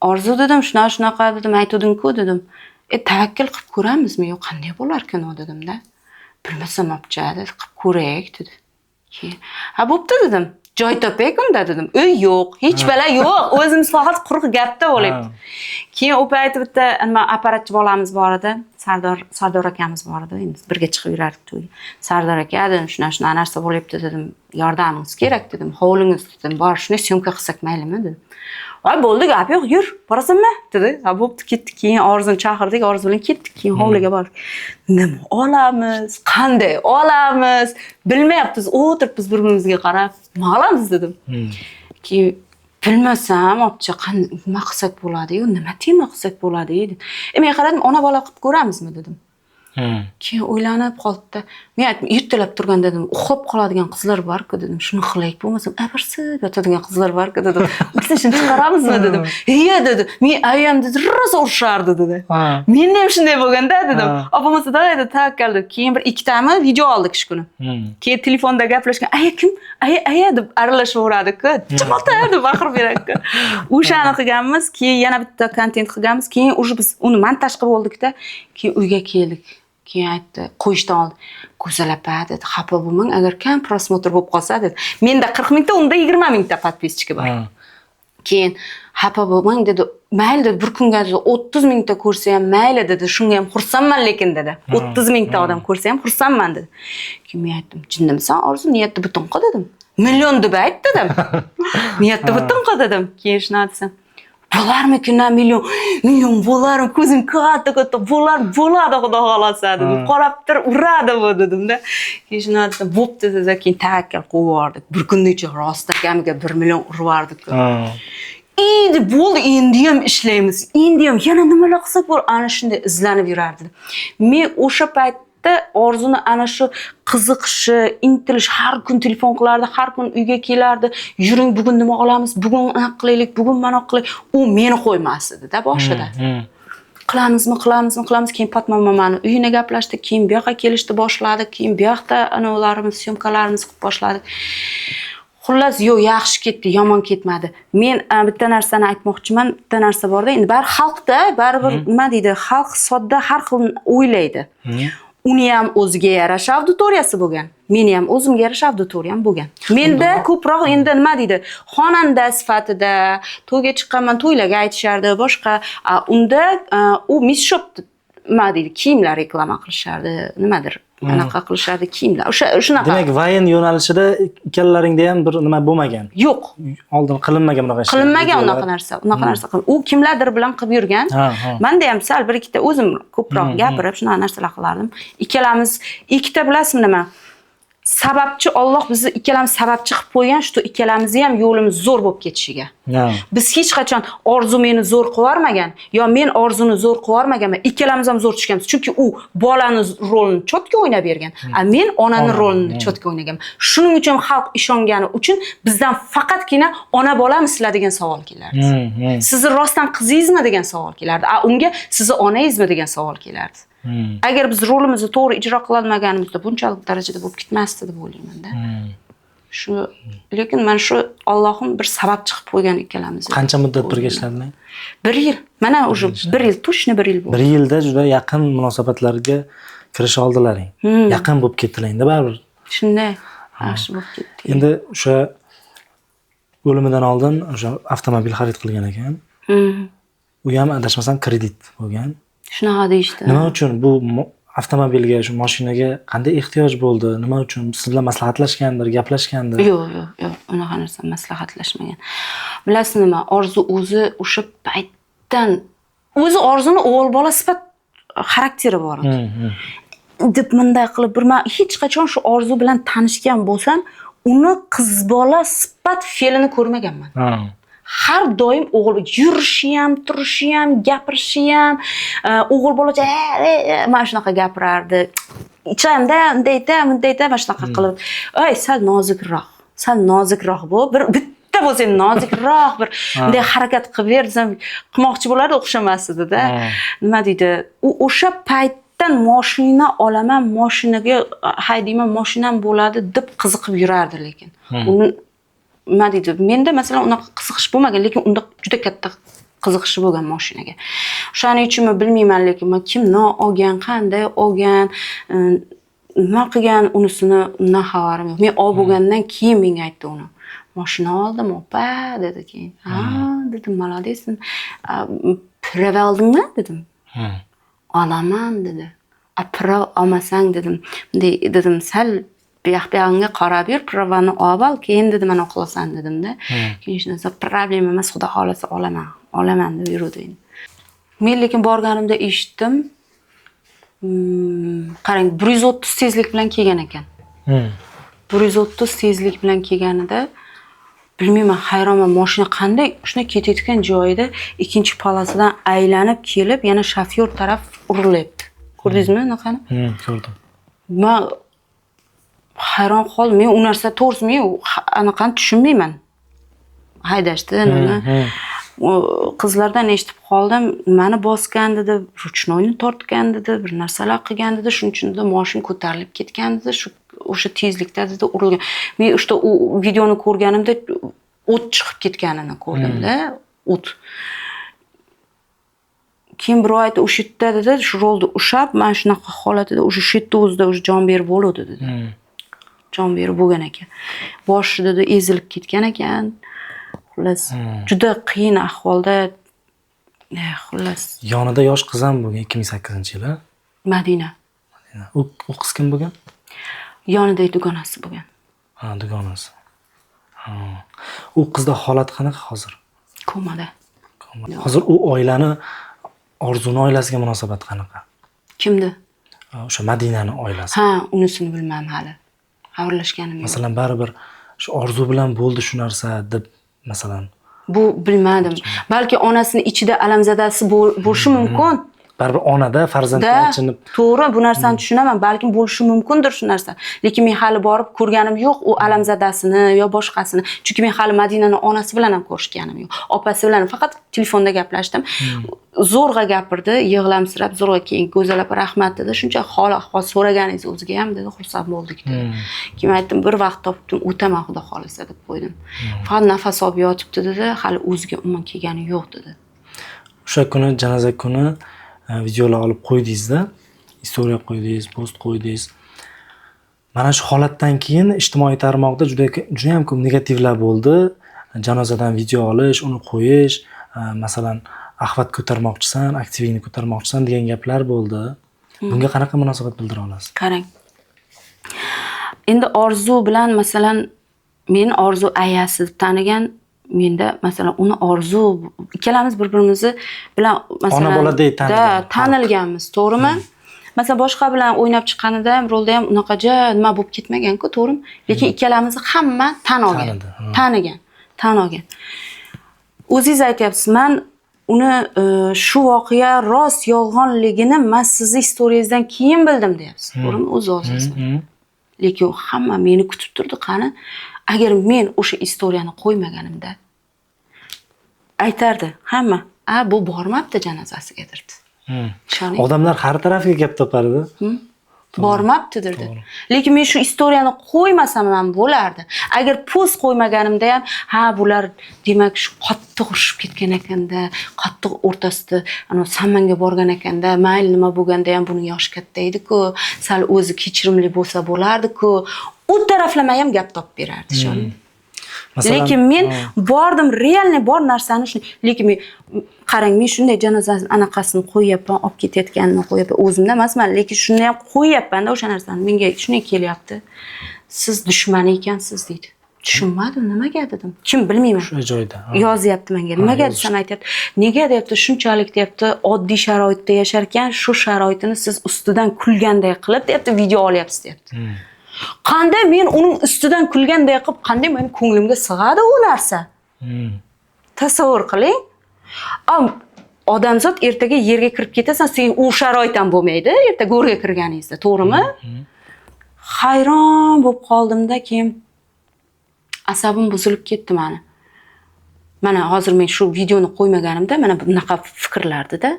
Orzu dedim, shunaqa dedim, aytuvding-ku dedim. Tavakkal qilib ko'ramizmi, yo'q qanday bo'lar ekan u dedimda. Bilmasam obcha dedi, qilib ko'raylik dedi. Keyin, ha bo'pti dedim. Joy topaylik unda dedim. Uy yo'q, hech bala yo'q. O'zimiz faqat quruq gapda bo'lyapti. Keyin u payt bitta nima apparatchi bolamiz bor edi. Sardor akamiz bor edi. Endi birga chiqib yurardik to'yga. Sardor aka dedim, shunaqa narsa bo'lyapti dedim. Yordamingiz kerak dedim. Hovlingiz dedim. Bor, shuni syomka qilsak maylimi dedim. Voy bo'ldi, gap yo'q, yur, borasanmi dedi. Ha bo'pti, ketdik. Keyin Orzuni chaqirdik, Orzu bilan ketdik. Keyin hovliga bordik. Nima olamiz? Qanday olamiz? Bilmayapmiz. O'tiribmiz bir-birimizga qarab. Nima olamiz dedim. Keyin bilmasam, obcha nima qilsak bo'ladi-yu, nima tema qilsak bo'ladi-yu. Men qaradim, ona bola qilib ko'ramizmi dedim. Keyin o'ylanib qoldi-da. Men aytdim, ertalab turgan dedim, uxlab qoladigan qizlar bor-ku dedim. Shuni qilaylik bo'lmasam, abirsib yotadigan qizlar bor-ku dedim. Biz shuni chiqaramizmi dedim. "Iya" dedi. Men ayam dedi, rosa urishardi dedi. Men ham shunday bo'lganda dedim. Opamiz dedi, tavakkal deb. Keyin bir ikkitami video oldik shu kuni. Keyin telefonda gaplashgan, "Aya kim? Aya" deb aralashaveradi-ku. "Chimota" deb baqirib beradi-ku. O'shani qilganmiz, keyin yana bitta kontent qilganmiz. Keyin уже biz uni montaj qilib oldik-da, keyin uyga keldik. Keyin aytdi, qo'yishdan oldin, "Go'zal opa" dedi, "Xafa bo'lmang, agar kam prosmotr bo'lib qolsa" dedi. Menda 40 mingta, unda 20 mingta podpischiki bor. Keyin "Xafa bo'lmang" dedi. "Mayli" dedi, "bir kunga 30 mingta ko'rsa ham mayli" dedi. "Shunga ham xursandman lekin" dedi. 30 mingta odam ko'rsa ham xursandman dedi. Keyin men aytdim, "Jinnimisan Orzu, niyatni butun qil" dedim. "Million deb ayt" dedim. "Niyatni butun qil" dedim. Keyin shuni desam, "Bo'larmikin million bo'larmi, ko'zim katta bo'ladi xudo xolasa" dedi. "Qarab tur, uradi bu" dedimda. Keyin shuni desam, "Bo'pti" dedi. Keyin tavakkal qilib yubordik. Bir kungacha rost akamiga 1 million urardik. Endi bo'ldi, endi ham ishlaymiz. Endi ham yana nimalar qilsak bo'lar, ana shunday izlanib yurardi. Men o'sha paytda Orzuni ana shu qiziqishi, intilish, har kun telefon qilardi, har kun uyga kelardi. "Yuring, bugun nima olamiz? Bugun anaqa qilaylik, bugun mana qilaylik." U meni qo'ymas edi-da boshida. Qilamizmi? Keyin Fatma mamani uyina gaplashdik, keyin bu yoqqa kelishni boshladik, keyin bu yoqda anavlarimiz, syomkalarimiz qilib boshladik. Xullas, yo'q, yaxshi ketdi, yomon ketmadi. Men bitta narsani aytmoqchiman, bitta narsa borda, endi bar xalqda, baribir nima deydi, xalq sodda har xil o'ylaydi. Uni ham o'ziga yarasha auditoriyasi bo'lgan. Meni ham o'zimga yarasha auditoriyam bo'lgan. Menda ko'proq endi nima deydi, xonanda sifatida to'yga chiqqanman, to'ylarga aytishardi, boshqa. Unda u Miss Shop nima deydi, kiyimlar reklama qilishardi, nimadir anaqa qilishardi, kiyimlar. Shunaqa. Demak, vayn yo'nalishida ikkalaringda ham bir nima bo'lmagan. Yo'q. Oldin qilinmagan bunaqa ishlar. Qilinmagan unaqa narsa. U kimlardir bilan qilib yurgan. Menda ham sal bir ikkita o'zim ko'proq gapirib, shunaqa narsalar qilardim. Ikkalamiz, ikkita bilasizmi nima? Sababchi Alloh bizni ikkalamiz sababchi qilib qo'ygan, shu ikkalamizni ham yo'limiz zo'r bo'lib ketishiga. Biz hech qachon Orzu meni zo'r qilib yo men Orzuni zo'r qilib ikkalamiz ham zo'r tushganmiz. Chunki u bolani rolini cho'tka o'ynab bergan, men onani rolini cho'tka o'ynaganman. Shuning uchun xalq ishongani uchun bizdan faqatgina ona bolamiz degan savol kelardi. Sizni rostdan qizingizmi degan savol kelardi. Unga sizni onangizmi degan savol kelardi. Agar biz rolimizni to'g'ri ijro qila olmaganimizda bunchalik darajada bo'lib ketmasdi deb o'ylayman-da. Shu lekin men shu Allohim bir sabab chiqib qo'ygan ikkalamiz. Qancha muddat birga ishladinglar? 1 yil. Mana уже 1 yil, точно 1 yil bo'ldi. 1 yilda juda yaqin munosabatlarga kirisha oldilaring. Yaqin bo'lib ketdilar-da baribir. Shunday. Yaxshi bo'lib ketdi. Endi o'sha o'limidan oldin o'sha avtomobil xarid qilgan ekan. U ham adashmasam kredit bo'lgan. Shunaqa deyishdi. Nima uchun bu avtomobilga, shu mashinaga qanday ehtiyoj bo'ldi? Nima uchun siz bilan maslahatlashgandir, gaplashgandir? Yo'q, unaqa narsa maslahatlashmagan. Bilasizmi nima? Orzu o'zi o'sha paytdan o'zi Orzuni o'g'il bola sifat xarakteri bor edi. Deb bunday qilib men hech qachon shu Orzu bilan tanishgan bo'lsam, uni qiz bola sifat fe'lini ko'rmaganman. Har doim o'g'il yurishi ham, turishi ham, gapirishi ham, o'g'il bolacha mana shunaqa gapirardi. Ichamda undayda, mana shunaqa qilib, "Ey, sal nozikroq bo'l, bitta bo'lsang nozikroq bir bunday harakat qilib ber" desam, qilmoqchi bo'lardi, o'xshamas edi-da. Nima deydi? U o'sha paytdan mashina olaman, mashinaga haydayman, mashinam bo'ladi deb qiziqib yurardi lekin. Uni nima deydi? Menda masalan unaqa qiziqish bo'lmagan, lekin unda juda katta qiziqishi bo'lgan mashinaga. O'shaning uchunmi bilmayman, lekin men kimni olgan, qanday olgan, nima qilgan unisini undan xabarim yo'q. Men olib bo'lgandan keyin menga aytdi uni. Mashina oldim, opa dedi keyin. Ha, dedim, "Молодецsin. Pira oldingmi?" dedim. "Olaman" dedi. "Pira olmasang" dedim. Bunday dedim, "Sal buyog'ingga qarab yur, pravani ol, keyin dedi mana qilasan" dedim-da. Keyin shunday "Problema emas, xudo xolasa olaman" deb yurdi. Men lekin borganimda eshitdim. Qarang, 130 tezlik bilan kelgan ekan. 130 tezlik bilan kelganida bilmayman, hayronman, mashina qanday shuna ketayotgan joyida ikkinchi polosidan aylanib kelib, yana shofyor taraf urilyapti. Ko'rdingizmi bunaqani? Ko'rdim. Men hayron qoldim. Men u narsa to'g'risimi, anaqani tushunmayman. Haydashdi, nima. Qizlardan eshitib qoldim, nimani bosgan dedi, ruchnoyni tortgan dedi, bir narsalar qilgan dedi, shuning uchun dedi mashina ko'tarilib ketgan dedi, shu o'sha tezlikda dedi urilgan. Men o'sha u videoni ko'rganimda o't chiqib ketganini ko'rdim-da, o't. Keyin birov aytdi, o'sha yerda dedi, shu rolni ushab, mana shunaqa holatida o'sha yerda o'zida o'sha jon berib bo'ldi dedi. Jon berib bo'lgan ekan. Boshi dedi ezilib ketgan ekan. Xullas, juda qiyin ahvolda. Xullas. Yonida yosh qiz ham bo'lgan 2008-yili. Madina. U qiz kim bo'lgan? Yonida dugonasi bo'lgan. Ha, dugonasi. U qizda holat qanaqa hozir? Komada. Hozir u oilani, Orzuni oilasiga munosabat qanaqa? Kimdi? O'sha Madinani oilasi. Ha, unisini bilmayman hali. Xabarlashganim yo'q. Masalan, baribir shu Orzu bilan bo'ldi shu narsa deb masalan. Bu bilmadim. Balki onasining ichida alamzadasi bo'lishi mumkin. Baribir onada farzandlar achinib. To'g'ri, bu narsani tushunaman. Balki bo'lishi mumkindir shu narsa. Lekin men hali borib ko'rganim yo'q u alamzadasini yo boshqasini. Chunki men hali Madinaning onasi bilan ham ko'rishganim yo'q. Opasi bilan faqat telefonda gaplashdim. Zo'rg'a gapirdi, yig'lamsirab, zo'rg'a keyin Go'zal opa rahmat dedi. Shuncha hol-ahvol so'raganingiz o'ziga ham dedi, xursand bo'ldik dedi. Keyin aytdim, bir vaqt topdim, o'taman xudo xolisa deb qo'ydim. Faqat nafas olib yotibdi dedi, hali o'ziga umuman kelgani yo'q dedi. O'sha kuni janoza kuni videolar olib qo'ydingiz-da, istoriya qo'ydingiz, post qo'ydingiz. Mana shu holatdan keyin ijtimoiy tarmoqda juda ham ko'p negativlar bo'ldi. Janozadan video olish, uni qo'yish, masalan, axvat ko'tarmoqchisan, aktivingni ko'tarmoqchisan degan gaplar bo'ldi. Bunga qanaqa munosabat bildira olasiz? Qarang. Endi Orzu bilan masalan men Orzu ayasi deb tanigan, menda masalan uni Orzu ikkalamiz bir-birimizni bilan masalan ona boladek tanilganmiz, to'g'rimi? Masalan boshqa bilan o'ynab chiqqanida ham rolda ham unaqacha nima bo'lib ketmagan-ku, to'g'rimi? Lekin ikkalamizni hamma tan olgan, tan olgan. O'zingiz aytyapsiz, men uni shu voqea rost yolg'onligini men sizning istoriyangizdan keyin bildim deyapsiz, to'g'rimi? O'z o'zingizdan. Lekin hamma meni kutib turdi, qani agar men o'sha istoriyani qo'ymaganimda aytardi hamma, bu bormabdi janozasiga derdi. Odamlar har tarafga gap topardi. bormabdi dedi. Lekin men shu istoriyani qo'ymasam ham bo'lardi. Agar post qo'ymaganimda ham, ha bular demak shu qattiq urushib ketgan ekanda, qattiq o'rtasida ana sammanga borgan ekanda, mayli nima bo'lganda ham buning yoshi katta edi-ku, sal o'zi kechirimli bo'lsa bo'lardi-ku. U taraflama ham gap topib berardi, ishoning. Lekin men bordim, realni bor narsani shuni. Lekin men qarang, men shunday janozasini anaqasini qo'yapman, olib ketayotganini qo'yapman. O'zimda emasman, lekin shuni ham qo'yapman-da o'sha narsani. Menga shunday kelyapti. Siz dushman ekansiz deydi. Tushunmadim, nimaga dedim. Kim bilmayman. Shu joyda. Yozyapti menga. Nimaga desam aytayapti. Nega deyapti, shunchalik deyapti, oddiy sharoitda yashar ekan, shu sharoitini siz ustidan kulganday qilib deyapti, video olyapsiz deyapti. Qanday men uning ustidan kulganday qilib, qanday men ko'nglimga sig'adi u narsa? Tasavvur qiling. Odamzod ertaga yerga kirib ketasan, sen u sharoit ham bo'lmaydi, ertaga go'rga kirganingizda, to'g'rimi? Hayron bo'lib qoldimda, keyin asabim buzilib ketdi meni. Mana hozir men shu videoni qo'ymaganimda mana bunaqa fikrlardi-da.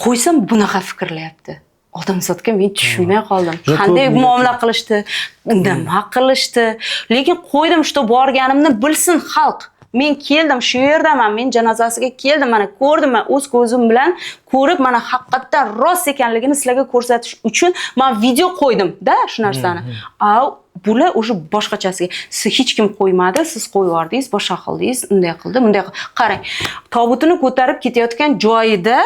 Qo'ysam bunaqa fikrlayapti. Odamzodga men tushunmay qoldim. Qanday muomala qilishdi, nima qilishdi. Lekin qo'ydim, shu borganimni bilsin xalq. Men keldim, shu yerdaman, men janozasiga keldim, mana ko'rdim, men o'z ko'zim bilan ko'rib, mana haqiqatdan rost ekanligini sizlarga ko'rsatish uchun men video qo'ydim-da shu narsani. Bular o'sha boshqachasiga. Siz hech kim qo'ymadi, siz qo'yib yordingiz, boshqa qildingiz, unday qildi, bunday qildi. Qarang, tobutini ko'tarib ketayotgan joyida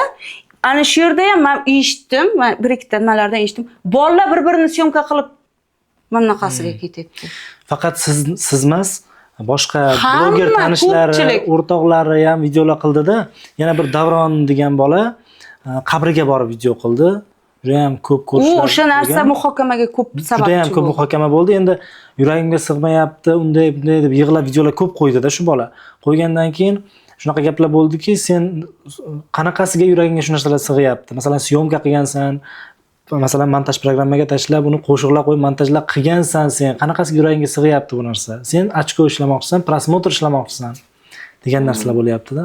ana shu yerda ham men eshitdim, men bir ikkita nimalardan eshitdim. Bolalar bir-birini syomka qilib mana bunaqasiga ketyapti. Faqat siz emas, boshqa bloger tanishlari, o'rtoqlari ham videolar qildi-da. Yana bir Davron degan bola qabriga borib video qildi. Juda ham ko'p ko'rishlar. U o'sha narsa muhokamaga ko'p sababchi bo'ldi. Juda ham ko'p muhokama bo'ldi. Endi yuragimga sig'mayapti, unday deb yig'lab videolar ko'p qo'ydi-da shu bola. Qo'ygandan keyin shunaqa gaplar bo'ldiki, sen qanaqasiga yuragingga shu narsalar sig'yapti? Masalan, syomka qilgansan, masalan, montaj programmaga tashlab, uni qo'shiqlar qo'yib montajlar qilgansan sen. Qanaqasiga yuragingga sig'yapti bu narsa? Sen ochko ishlamoqchisan, prosmotr ishlamoqchisan degan narsalar bo'lyapti-da.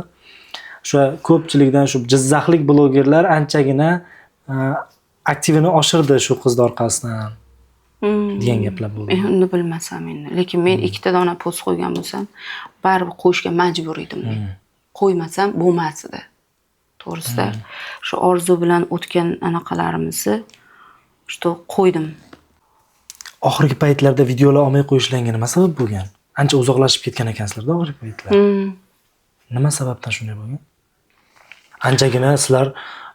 O'sha ko'pchilikdan shu jizzaxlik blogerlar anchagina aktivini oshirdi shu qiz orqasidan degan gaplar bo'ldi. Uni bilmasam endi. Lekin men ikkita dona post qo'ygan bo'lsam, baribir qo'yishga majbur edim. Qo'ymasam bo'lmas edi. To'g'risida shu orzu bilan o'tgan anaqalarimizni shu qo'ydim. Oxirgi paytlarda videolar olmay qo'yishlariga nima sabab bo'lgan? Ancha uzoqlashib ketgan ekansizlar-da oxirgi paytlar. Nima sababdan shunday bo'lgan? Anchagina sizlar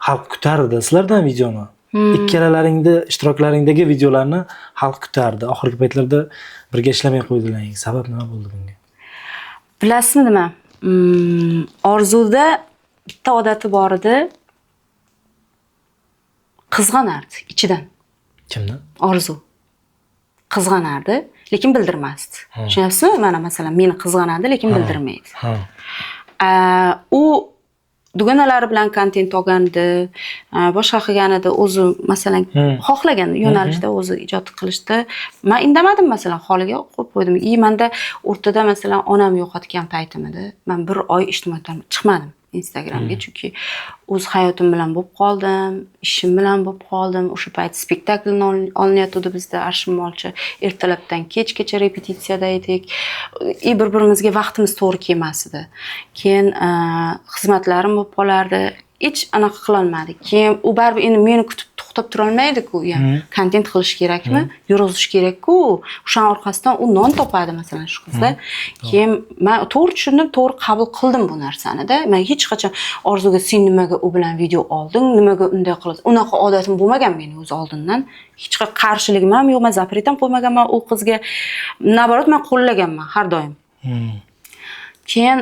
xalq kutardi sizlardan videoni. Ikkalalaringda ishtiroklaringdagi videolarni xalq kutardi. Oxirgi paytlarda birga ishlamay qo'ydilaring. Sabab nima bo'ldi bunga? Bilasizmi nima? Orzuda bitta odati bor edi. Qizg'anardi ichidan. Kimni? Orzu. Qizg'anardi, lekin bildirmasdi. Tushunyapsizmi? Mana masalan, meni qizg'anadi, lekin bildirmaydi. U dugonalari bilan kontent olgandi, boshqa qilganida o'zi masalan xohlagan yo'nalishda o'zi ijod qilishda men indamadim masalan holiga qo'yib qo'ydim. Menda o'rtada masalan onam yo'qotgan paytim edi. Men bir oy ijtimoiy tarmoqqa chiqmadim Instagramga, chunki o'z hayotim bilan bo'lib qoldim, ishim bilan bo'lib qoldim. O'sha payt spektakl olinayotdi bizda Arshimolchi. Ertalabdan kechgacha repetitsiyada edik. Bir-birimizga vaqtimiz to'g'ri kelmas edi. Keyin xizmatlarim bo'lib qolardi. Hech anaqa qila olmadik. Keyin u baribir endi meni kutib to'xtab tura olmaydi-ku, kontent qilish kerakmi? Yurg'izish kerak-ku. O'shaning orqasidan u non topadi masalan shu qizda. Keyin men to'g'ri tushundim, to'g'ri qabul qildim bu narsani-da. Men hech qachon Orzuga sen nimaga u bilan video olding, nimaga unday qilasiz? Unaqa odatim bo'lmagan meni o'z oldindan. Hech qanday qarshiligim ham yo'q, men zapret ham qo'ymaganman u qizga. Naborot men qo'llaganman har doim. Keyin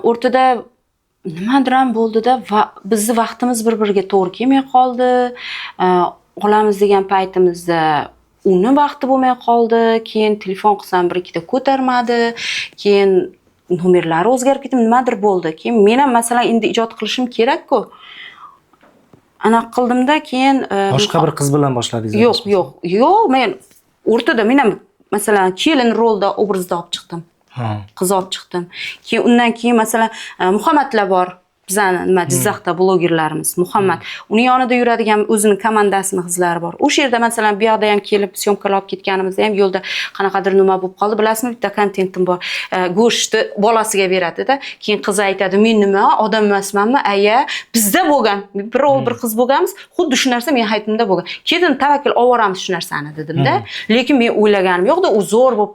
o'rtada nimadir ham bo'ldi-da, bizni vaqtimiz bir-biriga to'g'ri kelmay qoldi. Olamiz degan paytimizda uni vaqti bo'lmay qoldi. Keyin telefon qilsam bir ikkita ko'tarmadi. Keyin nomerlari o'zgarib ketdi, nimadir bo'ldi. Keyin men ham masalan endi ijod qilishim kerak-ku. Ana qildimda, keyin boshqa bir qiz bilan boshladingiz? Yo'q, men o'rtada men ham masalan kelin rolda obrazda olib chiqdim. Qiz olib chiqdim. Keyin undan keyin masalan Muhammadlar bor. bizani nima Jizzaxda blogerlarimiz Muhammad uni yonida yuradigan o'zini komandasini qizlari bor. O'sha yerda masalan bu yoqda ham kelib syomkalar olib ketganimizda ham yo'lda qanaqadir nima bo'lib qoldi, bilasizmi, bitta kontentim bor. Go'shtni bolasiga beradi-da, keyin qiz aytadi, "Men nima, odam emasmanmi? Aya, bizda bo'lgan, bir qiz bo'lganmiz, xuddi shu narsa men haytimda bo'lgan. Keyin tavakkal olvoramiz shu narsani" dedim-da. Lekin men o'ylaganim yo'qda, u zo'r bo'lib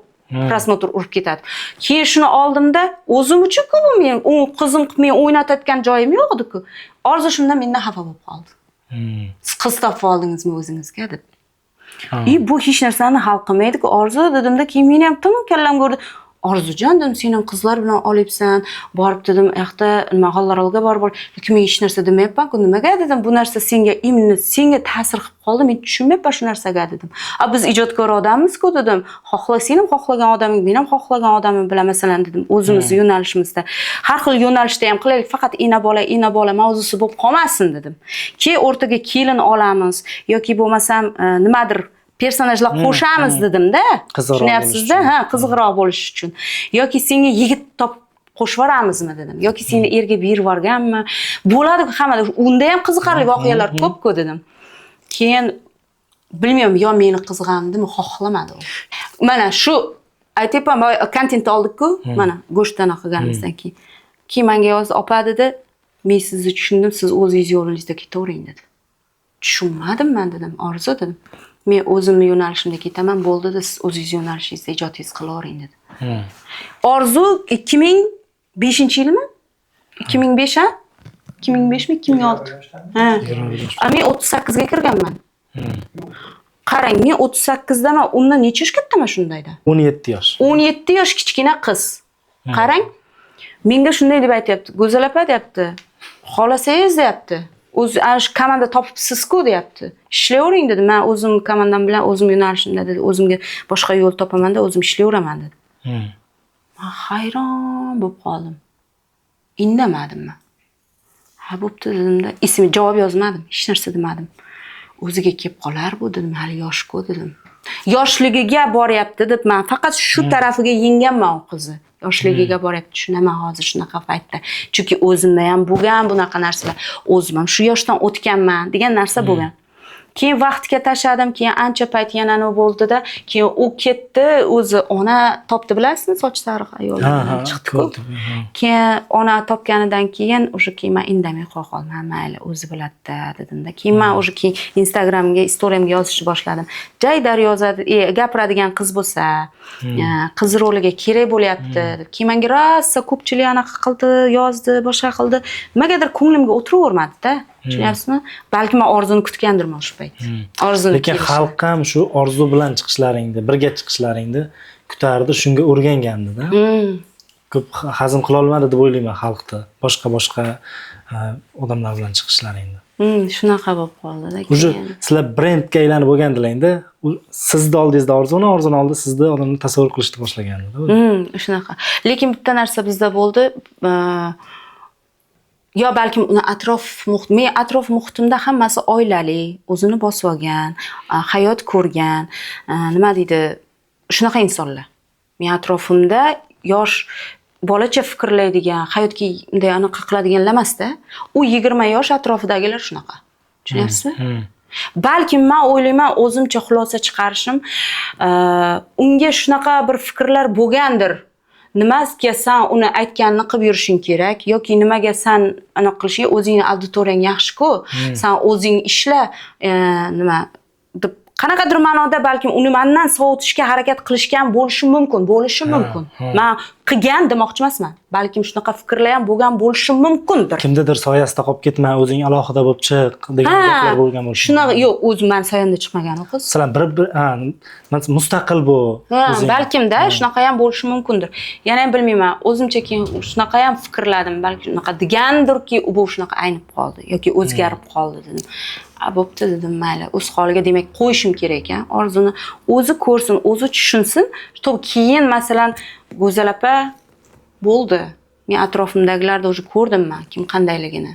prosmotr urib ketadi. Keyin shuni oldimda, o'zim uchun-ku bu men, u qizim men o'ynatayotgan joyim yo'qdi-ku. Orzu shundan mendan xafa bo'lib qoldi. Siz qiz topib oldingizmi o'zingizga deb. Bu hech narsani hal qilmaydi-ku. Orzu dedimda, keyin meni ham tamom kallam ko'rdi. Orzujon dedim, sen ham qizlar bilan olyapsan, borib dedim, yoqda nima g'allarolga borib, lekin men hech narsa demayapman-ku. Nimaga dedim, bu narsa senga imni, senga ta'sir qilib qoldi, men tushunmayapman shu narsaga dedim. Biz ijodkor odammiz-ku dedim. Sen ham xohlagan odaming, men ham xohlagan odamim bilan masalan dedim, o'zimiz yo'nalishimizda. Har xil yo'nalishda ham qilaylik, faqat ina bola mavzusi bo'lib qolmasin dedim. Keyin o'rtaga kelin olamiz yoki bo'lmasam nimadir personajlar qo'shamiz dedim-da. Tushunyapsiz-da? Ha, qiziqroq bo'lish uchun. Yoki senga yigit topib qo'shib yuboramizmi dedim. Yoki seni erga berib yuborganmi? Bo'ladi-ku hammada. Unda ham qiziqarli voqealar ko'p-ku dedim. Keyin bilmayman, yo meni qizg'andimi, xohlamadi u. Mana shu aytayapman, kontent oldik-ku, mana go'shtdan qilganimizdan keyin. Keyin menga yozdi, "Opa" dedi, "Men sizni tushundim, siz o'zingiz yo'lingizda ketavering" dedi. Tushunmadim men dedim, Orzu dedim. Men o'zimni yo'nalishimda ketaman, bo'ldi-da, siz o'zingiz yo'nalishingizda ijodingizni qilavering dedi. Orzu 2005-yilmi? 2005 ha? 2005mi, 2006? Ha. Men 38 ga kirganman. Qarang, men 38 daman, undan necha yosh kattaman shundayda? 17 yosh. 17 yosh kichkina qiz. Qarang, menga shunday deb aytayapti. Go'zal opa deyapti. Xolasangiz deyapti. O'z komanda topibsiz-ku deyapti. Ishlayvering dedi. Men o'zim komandam bilan o'zim yo'nalishimda dedi. O'zimga boshqa yo'l topaman-da, o'zim ishlayveraman dedi. Men hayron bo'lib qoldim. Indamadim men. Ha, bo'pti dedim-da, ismi javob yozmadim, hech narsa demadim. O'ziga kelib qolar bu dedim, hali yosh-ku dedim. Yoshligiga boryapti deb men faqat shu tarafiga yenganman u qizni. Yoshligiga boryapti, tushunaman hozir shunaqa paytda. Chunki o'zimda ham bo'lgan bunaqa narsalar. O'zim ham shu yoshdan o'tganman degan narsa bo'lgan. Keyin vaqtga tashladim, keyin ancha payt yana nima bo'ldi-da, keyin u ketdi, o'zi ona topdi, bilasizmi, soch sariq ayol chiqdi-ku. Keyin ona topganidan keyin o'sha keyin men indamay qo'ya qoldim. Mayli, o'zi biladi-da dedim-da. Keyin men o'sha keyin Instagramga, storyimga yozishni boshladim. Jaydar yozadi, gapiradigan qiz bo'lsa, qiz roliga kerak bo'lyapti deb. Keyin menga rosa ko'pchilik anaqa qildi, yozdi, boshqa qildi. Nimagadir ko'nglimga o'tiravermadi-da. Tushunyapsizmi? Balki men Orzuni kutgandirman o'sha payt. Orzuni. Lekin xalq ham shu Orzu bilan chiqishlaringni, birga chiqishlaringni kutardi, shunga o'rgangandi-da. Ko'p hazm qila olmadi deb o'ylayman xalqni. Boshqa odamlar bilan chiqishlaringni. Shunaqa bo'lib qoldi-da. O'sha sizlar brendga aylanib bo'lgandilaringda, sizni oldingizda Orzuni oldida sizni odamni tasavvur qilishni boshlagandi-da. Shunaqa. Lekin bitta narsa bizda bo'ldi. Yo balkim uni men atrof muhitimda hammasi oilali, o'zini bosib olgan, hayot ko'rgan, nima deydi, shunaqa insonlar. Men atrofimda yosh bolacha fikrlaydigan, hayotga bunday anaqa qiladiganlar emas-da. U 20 yosh atrofidagilar shunaqa. Tushunyapsizmi? Balkim men o'ylayman, o'zimcha xulosa chiqarishim, unga shunaqa bir fikrlar bo'lgandir. Nimaga sen uni aytganini qilib yurishing kerak yoki nimaga sen aniq qilishing, o'zingning auditoriyang yaxshi-ku, sen o'zing ishla, nima deb qanaqadir ma'noda balkim uni mendan sovutishga harakat qilishgan bo'lishi mumkin. Men qilgan demoqchi emasman. Balkim shunaqa fikrlar ham bo'lgan bo'lishi mumkindir. Kimdadir soyasida qolib ketma, o'zing alohida bo'lib chiq degan gaplar bo'lgan bo'lishi. Shunaqa yo'q, o'zim men soyamda chiqmagan u qiz. Sizlar mustaqil bu. Balkim-da shunaqa ham bo'lishi mumkindir. Yana ham bilmayman, o'zimcha keyin shunaqa ham fikrladim, balki shunaqa degandirki, u bu shunaqa aynib qoldi yoki o'zgarib qoldi dedim. Bo'pti dedim, mayli, o'z holiga demak qo'yishim kerak ekan. Orzuni o'zi ko'rsin, o'zi tushunsin. Keyin masalan, Go'zal opa bo'ldi. Men atrofimdagilarni o'zi ko'rdim men, kim qandayligini.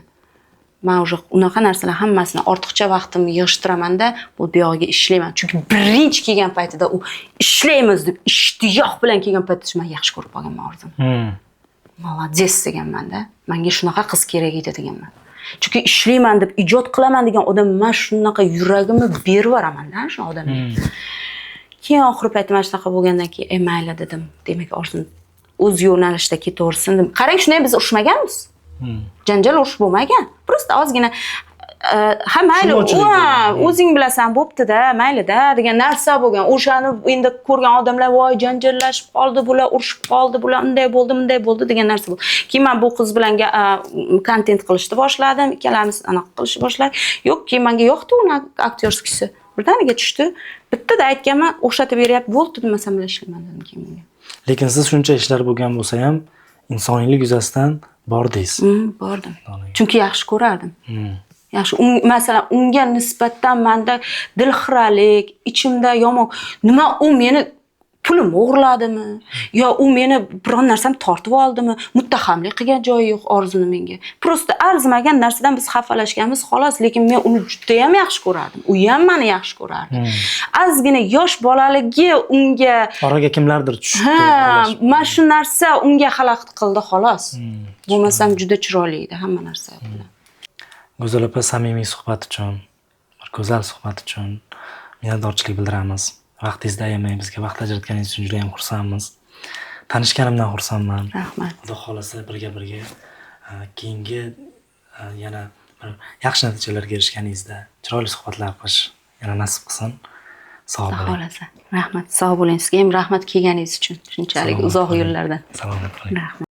Men o'zi unaqa narsalar hammasini ortiqcha vaqtimni yig'ishtiraman-da, bu buyog'iga ishlayman. Chunki birinchi kelgan paytida u ishlaymiz deb ishtiyoq bilan kelgan paytda men yaxshi ko'rib qolganman Orzuni. Молодец deganman-da. Menga shunaqa qiz kerak edi deganman. Chunki ishlayman deb, ijod qilaman degan odam men shunaqa yuragimni berib yuboraman-da shu odamga. Keyin oxirgi paytda mana shunaqa bo'lgandan keyin, mayli dedim. Demak, Orsun o'z yo'nalishida ketaversin dedim. Qarang, shunday biz urushmaganmiz. Janjal urush bo'lmagan. Просто ozgina ha mayli, o'zing bilasan, bo'pti-da, mayli-da degan narsa bo'lgan. O'shani endi ko'rgan odamlar voy janjallashib qoldi, bular urushib qoldi, bular unday bo'ldi, bunday bo'ldi degan narsa bo'ldi. Keyin men bu qiz bilan kontent qilishni boshladim, ikkalamiz anaqa qilishni boshladik. Yo'q, keyin menga yoqdi uni aktyorskisi. Birdaniga tushdi. Bittada aytganman, o'xshatib beryapti, bo'ldi demasam bilan ishlayman dedim keyin bunga. Lekin siz shuncha ishlar bo'lgan bo'lsa ham insoniylik yuzasidan bordingiz. Bordim. Chunki yaxshi ko'rardim. Yaxshi, masalan, unga nisbatan menda dilxiralik, ichimda yomon, nima u meni pulim o'g'irladimi yo u meni biron narsamni tortib oldimi, muttahamlik qilgan joyi yo'q Orzuni menga. Prosta arzimagan narsadan biz xafalashganmiz xolos, lekin men uni juda ham yaxshi ko'rardim. U ham meni yaxshi ko'rardi. Ozgina yosh bolaligi unga oraga kimlardir tushdi. Mana shu narsa unga xalaqit qildi xolos. Bo'lmasam juda chiroyli edi hamma narsa bilan. Go'zal opa, samimiy suhbat uchun, bir go'zal suhbat uchun minnatdorchilik bildiramiz. Vaqtingizni ayamay bizga vaqt ajratganingiz uchun juda ham xursandmiz. Tanishganimdan xursandman. Rahmat. Xudo xolasa birga keyingi yana bir yaxshi natijalarga erishganingizda chiroyli suhbatlar qilish yana nasib qilsin. Sog' bo'ling. Xudo xolasa. Rahmat, sog' bo'ling. Sizga ham rahmat kelganingiz uchun. Shunchalik uzoq yo'llardan. Salomat bo'ling. Rahmat.